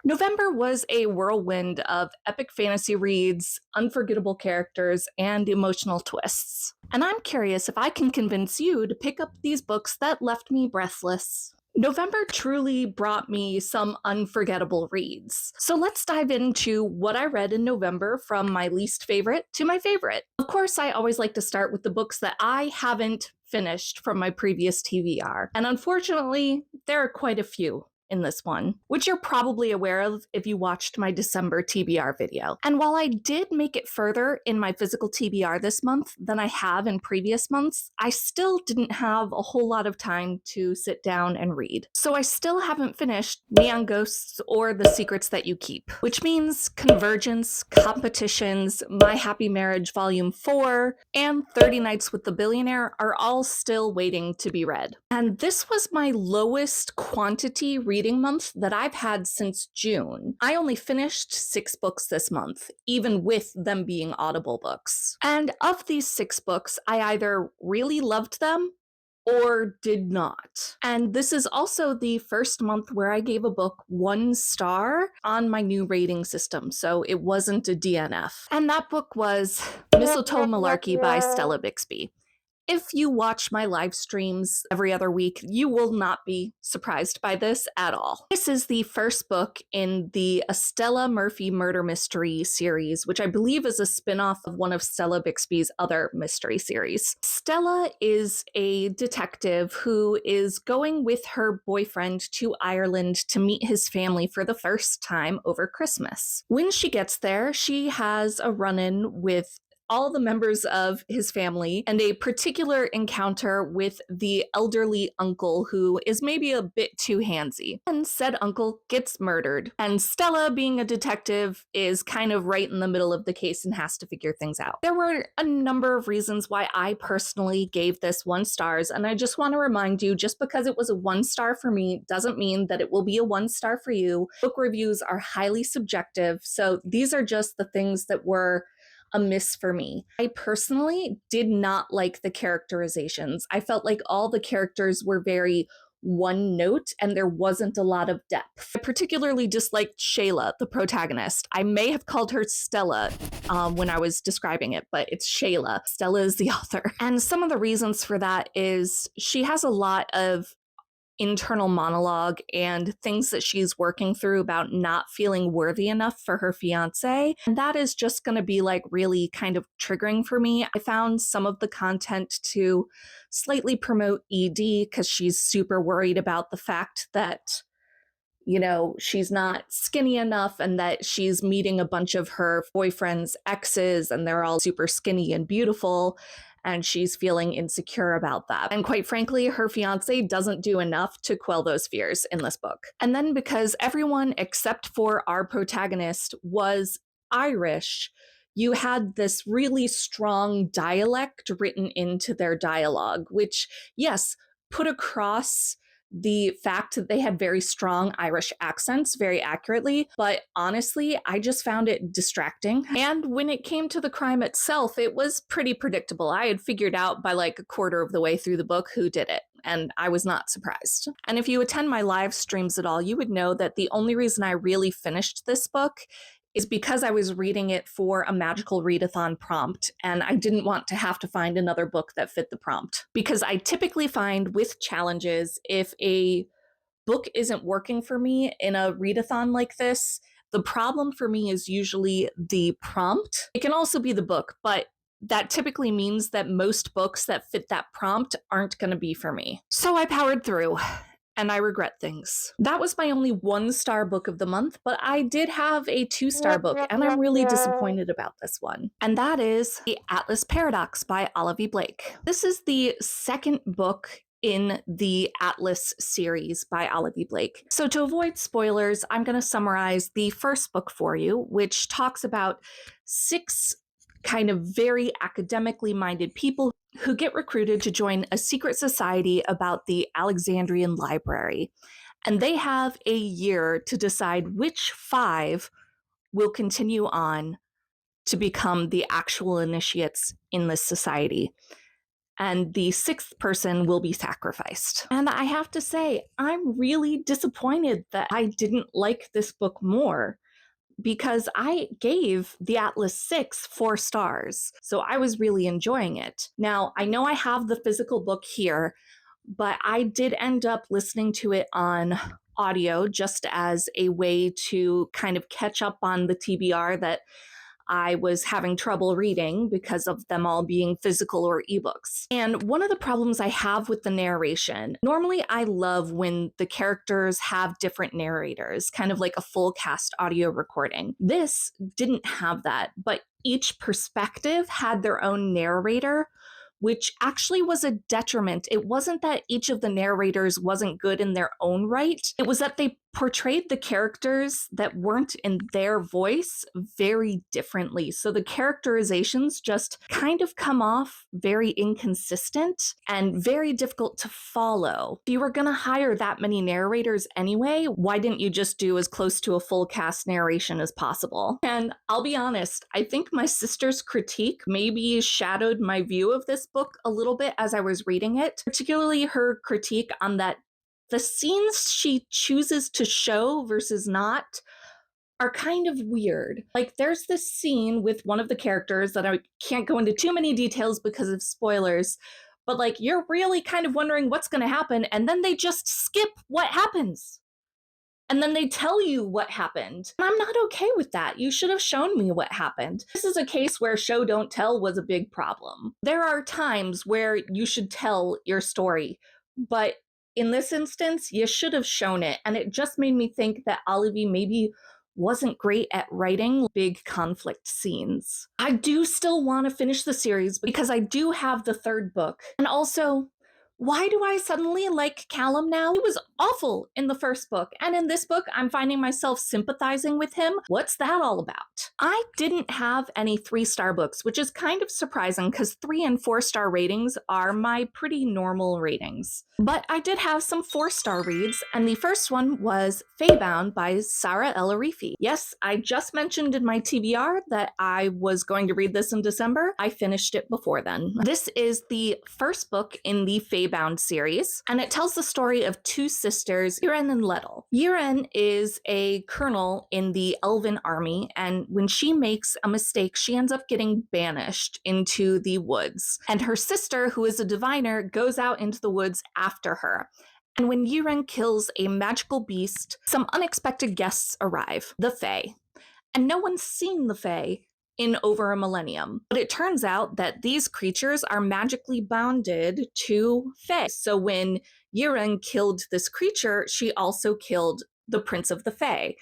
November was a whirlwind of epic fantasy reads, unforgettable characters, and emotional twists. And I'm curious if I can convince you to pick up these books that left me breathless. November truly brought me some unforgettable reads. So let's dive into what I read in November from my least favorite to my favorite. Of course, I always like to start with the books that I haven't finished from my previous TBR. And unfortunately, there are quite a few in this one, which you're probably aware of if you watched my December TBR video. And while I did make it further in my physical TBR this month than I have in previous months, I still didn't have a whole lot of time to sit down and read. So I still haven't finished Neon Ghosts or The Secrets That You Keep, which means Convergence, Competitions, My Happy Marriage Volume 4, and 30 Nights with the Billionaire are all still waiting to be read. And this was my lowest quantity reading month that I've had since June. I only finished 6 books this month, even with them being Audible books. And of these 6 books, I either really loved them or did not. And this is also the first month where I gave a book 1 star on my new rating system, so it wasn't a DNF. And that book was Mistletoe Malarkey by Stella Bixby. If you watch my live streams every other week, you will not be surprised by this at all. This is the first book in the Estella Murphy murder mystery series, which I believe is a spin-off of one of Stella Bixby's other mystery series. Stella is a detective who is going with her boyfriend to Ireland to meet his family for the first time over Christmas. When she gets there, she has a run-in with all the members of his family and a particular encounter with the elderly uncle who is maybe a bit too handsy. And said uncle gets murdered. And Stella, being a detective, is kind of right in the middle of the case and has to figure things out. There were a number of reasons why I personally gave this 1 stars, and I just want to remind you, just because it was a 1 star for me doesn't mean that it will be a 1 star for you. Book reviews are highly subjective, so these are just the things that were a miss for me. I personally did not like the characterizations. I felt like all the characters were very one note and there wasn't a lot of depth. I particularly disliked Shayla, the protagonist. I may have called her Stella when I was describing it, but it's Shayla. Stella is the author. And some of the reasons for that is she has a lot of internal monologue and things that she's working through about not feeling worthy enough for her fiance. And that is just going to be like really kind of triggering for me. I found some of the content to slightly promote ED because she's super worried about the fact that she's not skinny enough and that she's meeting a bunch of her boyfriend's exes and they're all super skinny and beautiful. And she's feeling insecure about that. And quite frankly, her fiance doesn't do enough to quell those fears in this book. And then because everyone except for our protagonist was Irish, you had this really strong dialect written into their dialogue, which, yes, put across the fact that they had very strong Irish accents very accurately, but honestly, I just found it distracting. And when it came to the crime itself, it was pretty predictable. I had figured out by like a quarter of the way through the book who did it, and I was not surprised. And if you attend my live streams at all, you would know that the only reason I really finished this book is because I was reading it for a magical readathon prompt, and I didn't want to have to find another book that fit the prompt. Because I typically find with challenges, if a book isn't working for me in a readathon like this, the problem for me is usually the prompt. It can also be the book, but that typically means that most books that fit that prompt aren't going to be for me. So I powered through. And I regret things. That was my only 1 star book of the month, but I did have a 2 star book, and I'm really disappointed about this one. And that is The Atlas Paradox by Olive Blake. This is the second book in the Atlas series by Olive Blake. So to avoid spoilers, I'm going to summarize the first book for you, which talks about 6 kind of very academically minded people who get recruited to join a secret society about the Alexandrian Library. And they have a year to decide which 5 will continue on to become the actual initiates in this society. and the sixth person will be sacrificed. And I have to say, I'm really disappointed that I didn't like this book more, because I gave The Atlas 6 4 stars. So I was really enjoying it. Now, I know I have the physical book here, but I did end up listening to it on audio just as a way to kind of catch up on the TBR that I was having trouble reading because of them all being physical or ebooks. And one of the problems I have with the narration, normally I love when the characters have different narrators, kind of like a full cast audio recording. This didn't have that, but each perspective had their own narrator, which actually was a detriment. It wasn't that each of the narrators wasn't good in their own right. It was that they portrayed the characters that weren't in their voice very differently. So the characterizations just kind of come off very inconsistent and very difficult to follow. If you were going to hire that many narrators anyway, why didn't you just do as close to a full cast narration as possible? And I'll be honest, I think my sister's critique maybe shadowed my view of this book a little bit as I was reading it, particularly her critique on that the scenes she chooses to show versus not are kind of weird. Like, there's this scene with one of the characters that I can't go into too many details because of spoilers, but like, you're really kind of wondering what's going to happen, and then they just skip what happens. And then they tell you what happened. And I'm not okay with that. You should have shown me what happened. This is a case where show don't tell was a big problem. There are times where you should tell your story, but in this instance, you should have shown it. And it just made me think that El-Arifi maybe wasn't great at writing big conflict scenes. I do still want to finish the series because I do have the third book. And also, why do I suddenly like Callum now? He was awful in the first book, and in this book, I'm finding myself sympathizing with him. What's that all about? I didn't have any 3-star books, which is kind of surprising because 3 and 4-star ratings are my pretty normal ratings. But I did have some 4-star reads, and the first one was Feybound by Sarah El-Arifi. Yes, I just mentioned in my TBR that I was going to read this in December. I finished it before then. This is the first book in the Feybound series, and it tells the story of 2 sisters, Yiren and Lettel. Yiren is a colonel in the Elven army, and when she makes a mistake, she ends up getting banished into the woods. And her sister, who is a diviner, goes out into the woods after her. And when Yiren kills a magical beast, some unexpected guests arrive, the Fae. And no one's seen the Fae in over a millennium. But it turns out that these creatures are magically bounded to Fae. So when Yiren killed this creature, she also killed the Prince of the Fae,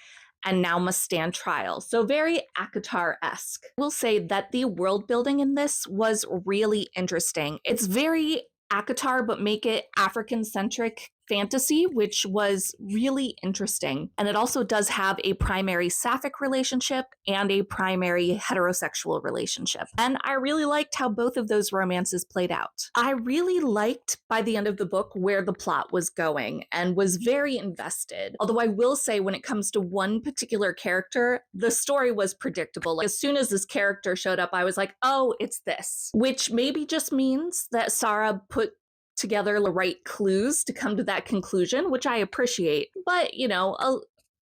and now must stand trial. So very ACOTAR-esque. I will say that the world building in this was really interesting. It's very ACOTAR, but make it African-centric fantasy, which was really interesting. And it also does have a primary sapphic relationship and a primary heterosexual relationship. And I really liked how both of those romances played out. I really liked, by the end of the book, where the plot was going and was very invested. Although I will say, when it comes to one particular character, the story was predictable. Like, as soon as this character showed up, I was like, oh, it's this. Which maybe just means that Sarah put together the right clues to come to that conclusion, which I appreciate. But, you know,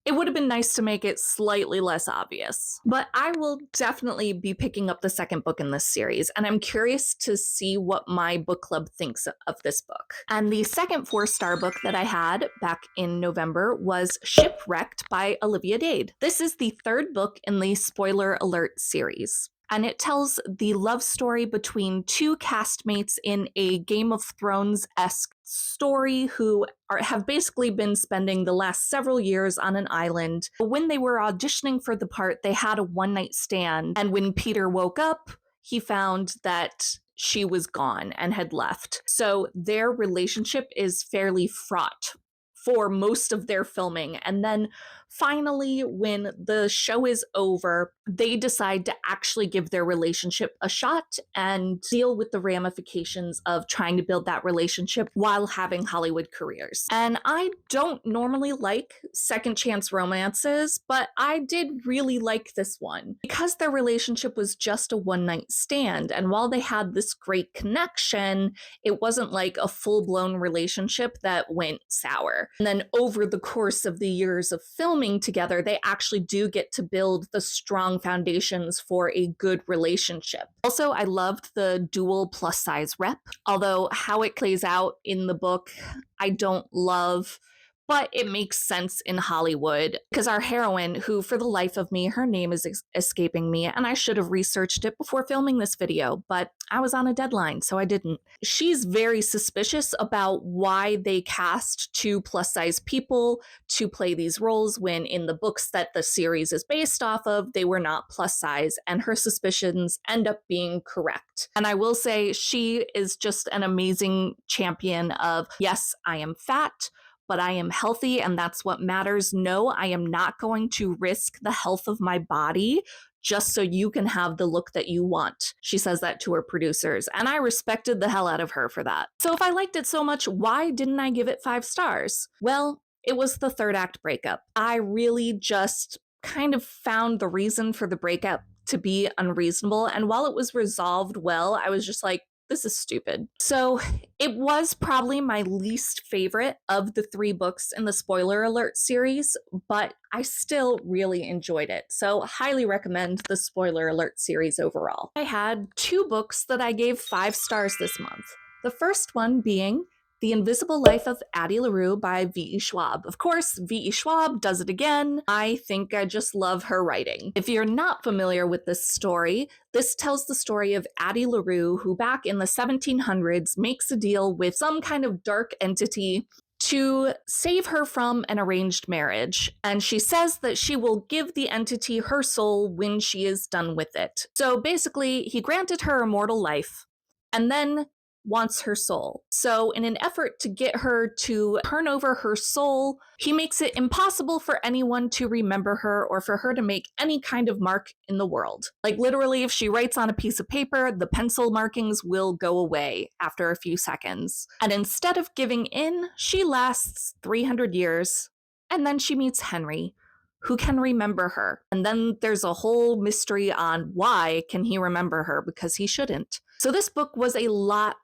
it would have been nice to make it slightly less obvious. But I will definitely be picking up the second book in this series, and I'm curious to see what my book club thinks of this book. And the second 4-star book that I had back in November was Shipwrecked by Olivia Dade. This is the third book in the Spoiler Alert series, and it tells the love story between 2 castmates in a Game of Thrones-esque story who have basically been spending the last several years on an island. When they were auditioning for the part, they had a one-night stand, and when Peter woke up, he found that she was gone and had left. So their relationship is fairly fraught for most of their filming. And then finally, when the show is over, they decide to actually give their relationship a shot and deal with the ramifications of trying to build that relationship while having Hollywood careers. And I don't normally like second chance romances, but I did really like this one because their relationship was just a one night stand. And while they had this great connection, it wasn't like a full blown relationship that went sour. And then over the course of the years of filming together, they actually do get to build the strong foundations for a good relationship. Also, I loved the dual plus size rep, although how it plays out in the book, I don't love. But it makes sense in Hollywood because our heroine, who for the life of me, her name is escaping me, and I should have researched it before filming this video, but I was on a deadline, so I didn't. She's very suspicious about why they cast two plus size people to play these roles when in the books that the series is based off of, they were not plus size, and her suspicions end up being correct. And I will say she is just an amazing champion of, yes, I am fat, but I am healthy and that's what matters. No, I am not going to risk the health of my body just so you can have the look that you want. She says that to her producers, and I respected the hell out of her for that. So if I liked it so much, why didn't I give it 5 stars? Well, it was the third act breakup. I really just kind of found the reason for the breakup to be unreasonable, and while it was resolved well, I was just like, this is stupid. So it was probably my least favorite of the 3 books in the Spoiler Alert series, but I still really enjoyed it. So highly recommend the Spoiler Alert series overall. I had 2 books that I gave 5 stars this month. The first one being The Invisible Life of Addie LaRue by V.E. Schwab. Of course, V.E. Schwab does it again. I think I just love her writing. If you're not familiar with this story, this tells the story of Addie LaRue, who back in the 1700s makes a deal with some kind of dark entity to save her from an arranged marriage. And she says that she will give the entity her soul when she is done with it. So basically, he granted her immortal life and then wants her soul. So in an effort to get her to turn over her soul, he makes it impossible for anyone to remember her or for her to make any kind of mark in the world. Like literally, if she writes on a piece of paper, the pencil markings will go away after a few seconds. And instead of giving in, she lasts 300 years, and then she meets Henry, who can remember her. And then there's a whole mystery on why can he remember her, because he shouldn't. So this book was a lot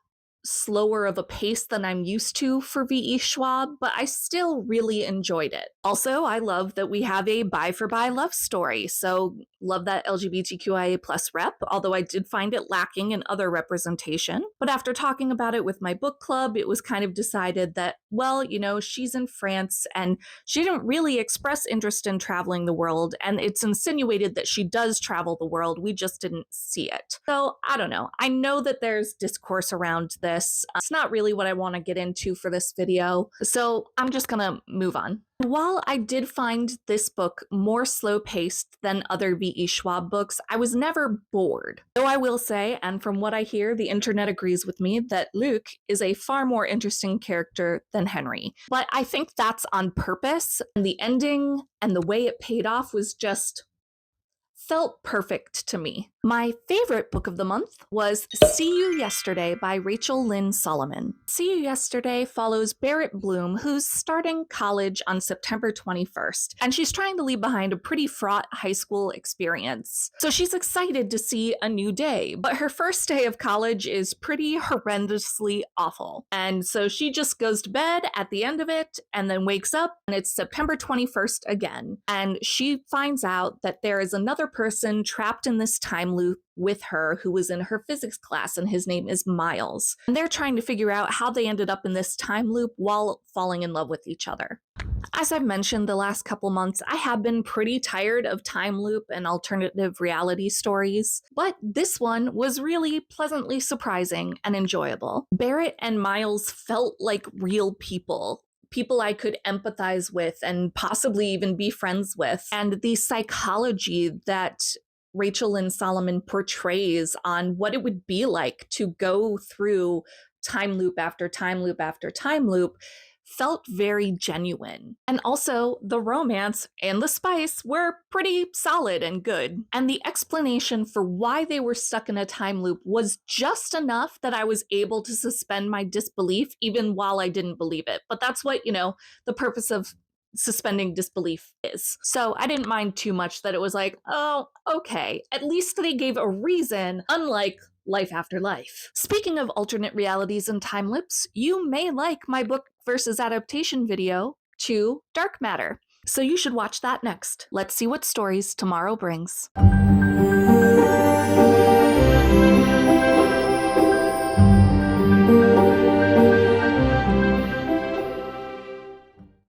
slower of a pace than I'm used to for V.E. Schwab, but I still really enjoyed it. Also, I love that we have a bi for bi love story, so love that LGBTQIA plus rep, although I did find it lacking in other representation. But after talking about it with my book club, it was kind of decided that, well, you know, she's in France and she didn't really express interest in traveling the world, and it's insinuated that she does travel the world, we just didn't see it. So, I don't know. I know that there's discourse around this. It's not really what I want to get into for this video, so I'm just gonna move on. While I did find this book more slow-paced than other V.E. Schwab books, I was never bored. Though I will say, and from what I hear, the internet agrees with me, that Luc is a far more interesting character than Henry. But I think that's on purpose, and the ending and the way it paid off was just felt perfect to me. My favorite book of the month was See You Yesterday by Rachel Lynn Solomon. See You Yesterday follows Barrett Bloom, who's starting college on September 21st, and she's trying to leave behind a pretty fraught high school experience. So she's excited to see a new day, but her first day of college is pretty horrendously awful. And so she just goes to bed at the end of it and then wakes up, and it's September 21st again. And she finds out that there is another person trapped in this time loop with her who was in her physics class, and his name is Miles. And they're trying to figure out how they ended up in this time loop while falling in love with each other. As I've mentioned the last couple months, I have been pretty tired of time loop and alternative reality stories, but this one was really pleasantly surprising and enjoyable. Barrett and Miles felt like real people I could empathize with and possibly even be friends with. And the psychology that Rachel Lynn Solomon portrays on what it would be like to go through time loop after time loop after time loop felt very genuine. And also, the romance and the spice were pretty solid and good. And the explanation for why they were stuck in a time loop was just enough that I was able to suspend my disbelief even while I didn't believe it. But that's what, the purpose of suspending disbelief is. So I didn't mind too much that it was like, oh, okay, at least they gave a reason, unlike Life After Life. Speaking of alternate realities and time loops, you may like my book versus adaptation video to Dark Matter. So you should watch that next. Let's see what stories tomorrow brings.